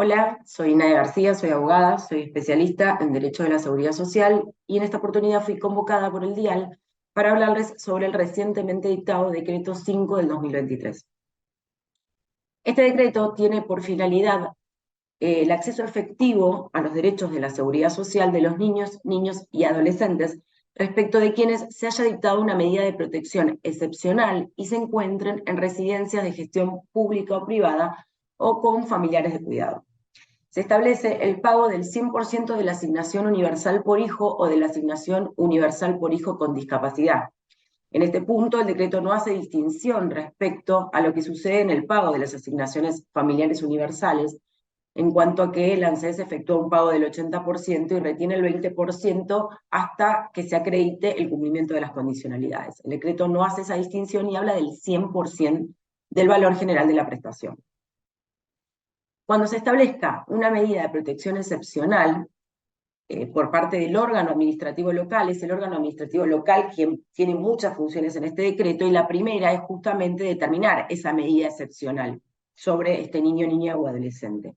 Hola, soy Nadia García, soy abogada, soy especialista en Derecho de la Seguridad Social y en esta oportunidad fui convocada por el DIAL para hablarles sobre el recientemente dictado Decreto 5 del 2023. Este decreto tiene por finalidad el acceso efectivo a los derechos de la seguridad social de los niños, niños y adolescentes respecto de quienes se haya dictado una medida de protección excepcional y se encuentren en residencias de gestión pública o privada o con familiares de cuidado. Se establece el pago del 100% de la asignación universal por hijo o de la asignación universal por hijo con discapacidad. En este punto, el decreto no hace distinción respecto a lo que sucede en el pago de las asignaciones familiares universales, en cuanto a que el ANSES efectúa un pago del 80% y retiene el 20% hasta que se acredite el cumplimiento de las condicionalidades. El decreto no hace esa distinción y habla del 100% del valor general de la prestación. Cuando se establezca una medida de protección excepcional por parte del órgano administrativo local, es el órgano administrativo local quien tiene muchas funciones en este decreto, y la primera es justamente determinar esa medida excepcional sobre este niño, niña o adolescente.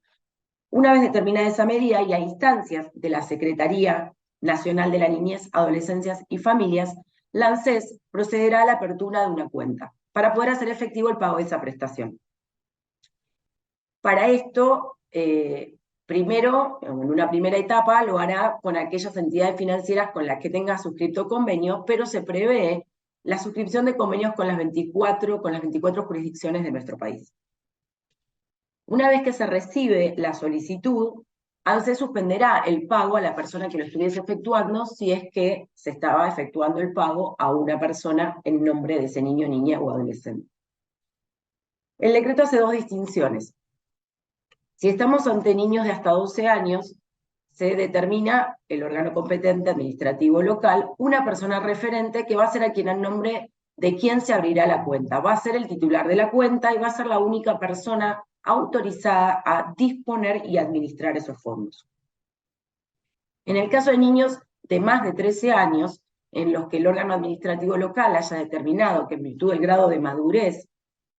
Una vez determinada esa medida y a instancias de la Secretaría Nacional de la Niñez, Adolescencias y Familias, la ANSES procederá a la apertura de una cuenta para poder hacer efectivo el pago de esa prestación. Para esto, primero, en una primera etapa, lo hará con aquellas entidades financieras con las que tenga suscrito convenios, pero se prevé la suscripción de convenios con las 24 jurisdicciones de nuestro país. Una vez que se recibe la solicitud, ANSES suspenderá el pago a la persona que lo estuviese efectuando si es que se estaba efectuando el pago a una persona en nombre de ese niño, niña o adolescente. El decreto hace dos distinciones. Si estamos ante niños de hasta 12 años, se determina el órgano competente administrativo local, una persona referente que va a ser a quien en nombre de quien se abrirá la cuenta. Va a ser el titular de la cuenta y va a ser la única persona autorizada a disponer y administrar esos fondos. En el caso de niños de más de 13 años, en los que el órgano administrativo local haya determinado que en virtud del grado de madurez,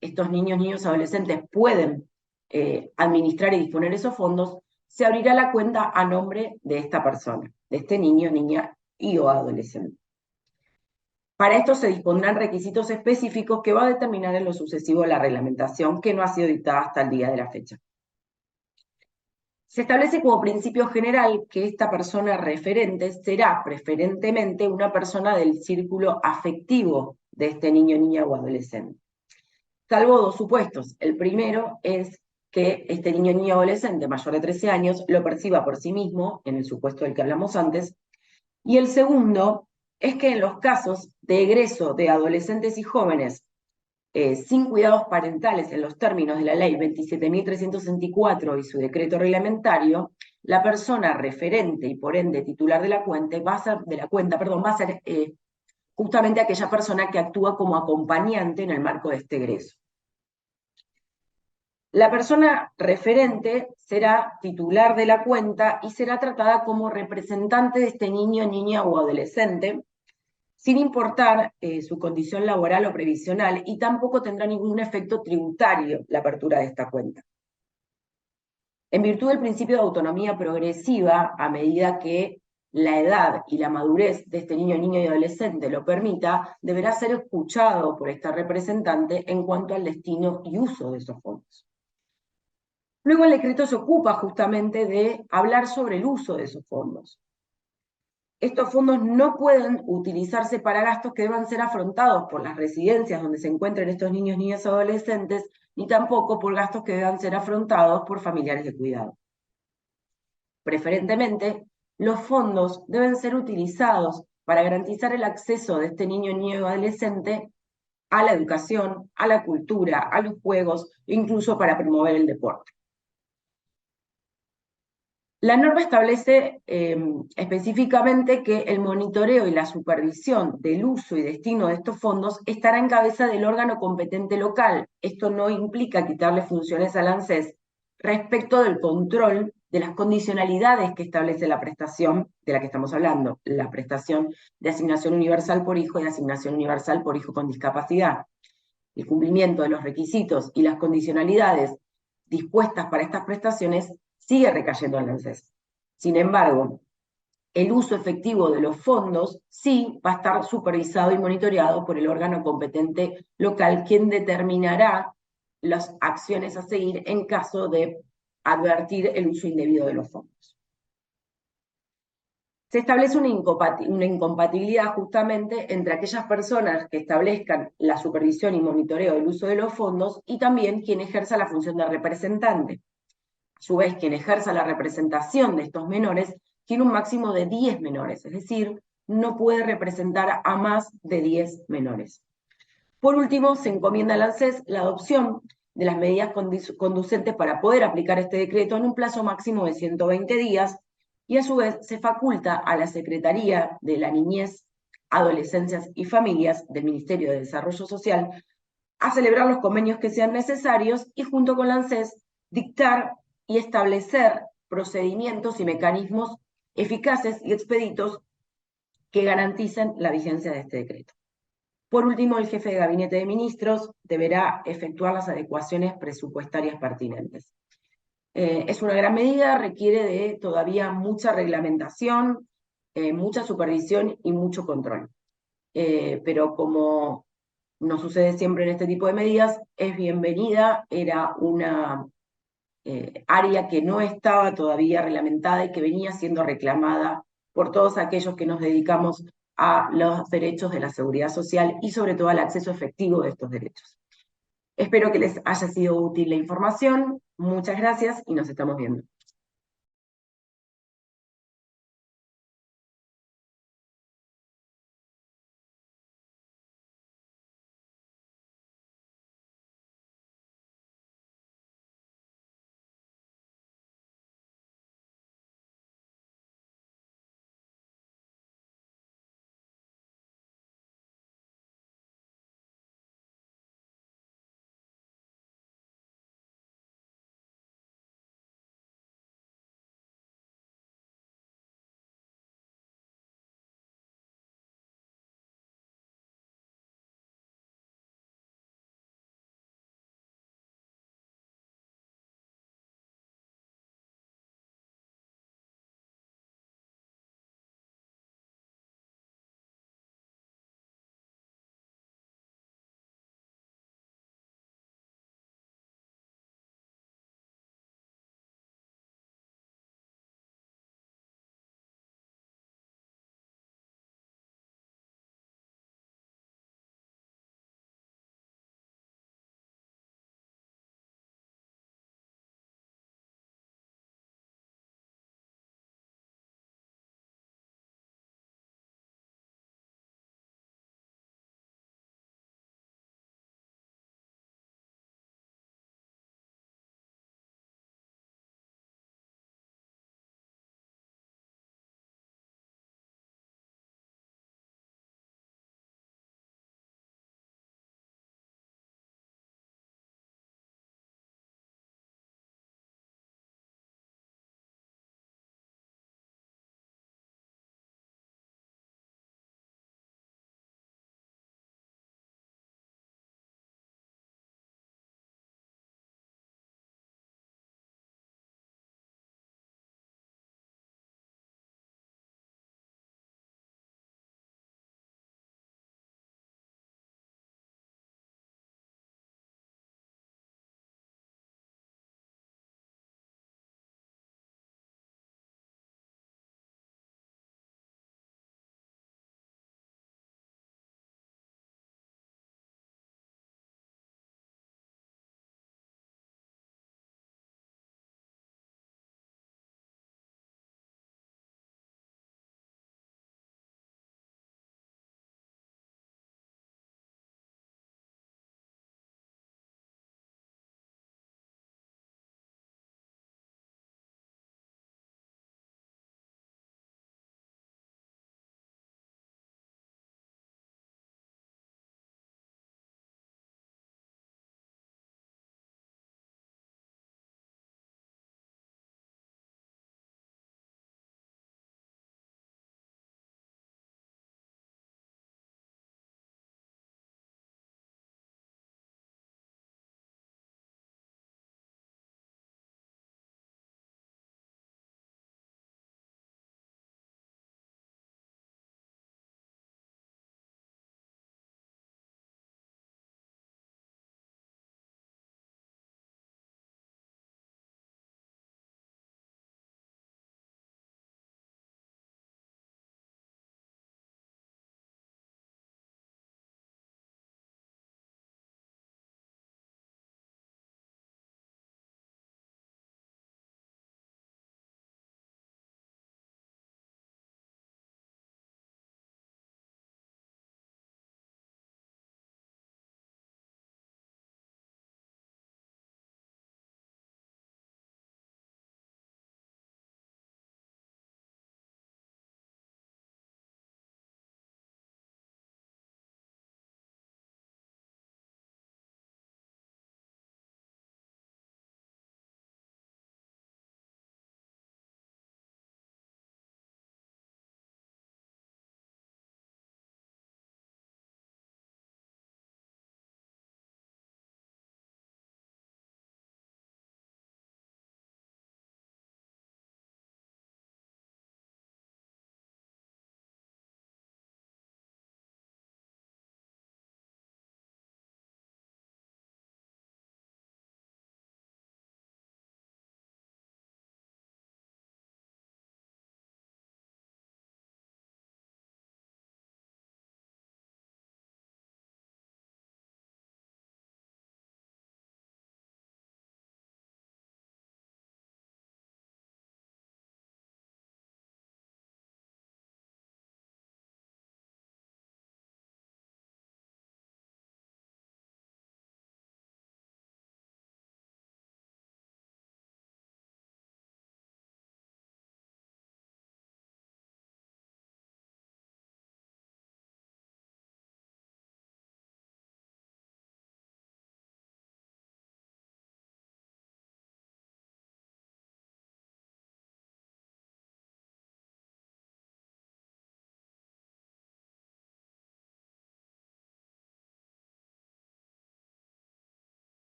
estos niños, adolescentes pueden administrar y disponer esos fondos, se abrirá la cuenta a nombre de esta persona, de este niño, niña y o adolescente. Para esto se dispondrán requisitos específicos que va a determinar en lo sucesivo la reglamentación, que no ha sido dictada hasta el día de la fecha. Se establece como principio general que esta persona referente será preferentemente una persona del círculo afectivo de este niño, niña o adolescente. Salvo dos supuestos. El primero es que este niño, niña o adolescente mayor de 13 años lo perciba por sí mismo, en el supuesto del que hablamos antes. Y el segundo es que en los casos de egreso de adolescentes y jóvenes sin cuidados parentales en los términos de la ley 27.364 y su decreto reglamentario, la persona referente y por ende titular de la cuenta va a ser justamente aquella persona que actúa como acompañante en el marco de este egreso. La persona referente será titular de la cuenta y será tratada como representante de este niño, niña o adolescente, sin importar su condición laboral o previsional, y tampoco tendrá ningún efecto tributario la apertura de esta cuenta. En virtud del principio de autonomía progresiva, a medida que la edad y la madurez de este niño, niña y adolescente lo permita, deberá ser escuchado por esta representante en cuanto al destino y uso de esos fondos. Luego el decreto se ocupa justamente de hablar sobre el uso de esos fondos. Estos fondos no pueden utilizarse para gastos que deban ser afrontados por las residencias donde se encuentran estos niños, niñas y adolescentes, ni tampoco por gastos que deban ser afrontados por familiares de cuidado. Preferentemente, los fondos deben ser utilizados para garantizar el acceso de este niño, niña o adolescente a la educación, a la cultura, a los juegos, e incluso para promover el deporte. La norma establece específicamente que el monitoreo y la supervisión del uso y destino de estos fondos estará en cabeza del órgano competente local. Esto no implica quitarle funciones al ANSES respecto del control de las condicionalidades que establece la prestación de la que estamos hablando, la prestación de asignación universal por hijo y asignación universal por hijo con discapacidad. El cumplimiento de los requisitos y las condicionalidades dispuestas para estas prestaciones sigue recayendo en la ANSES. Sin embargo, el uso efectivo de los fondos sí va a estar supervisado y monitoreado por el órgano competente local, quien determinará las acciones a seguir en caso de advertir el uso indebido de los fondos. Se establece una incompatibilidad justamente entre aquellas personas que establezcan la supervisión y monitoreo del uso de los fondos y también quien ejerza la función de representante. A su vez, quien ejerza la representación de estos menores tiene un máximo de 10 menores, es decir, no puede representar a más de 10 menores. Por último, se encomienda al ANSES la adopción de las medidas conducentes para poder aplicar este decreto en un plazo máximo de 120 días, y a su vez se faculta a la Secretaría de la Niñez, Adolescencias y Familias del Ministerio de Desarrollo Social a celebrar los convenios que sean necesarios y junto con la ANSES dictar y establecer procedimientos y mecanismos eficaces y expeditos que garanticen la vigencia de este decreto. Por último, el jefe de gabinete de ministros deberá efectuar las adecuaciones presupuestarias pertinentes. Es una gran medida, requiere de todavía mucha reglamentación, mucha supervisión y mucho control. Pero como nos sucede siempre en este tipo de medidas, es bienvenida, era una área que no estaba todavía reglamentada y que venía siendo reclamada por todos aquellos que nos dedicamos a los derechos de la seguridad social y sobre todo al acceso efectivo de estos derechos. Espero que les haya sido útil la información. Muchas gracias y nos estamos viendo.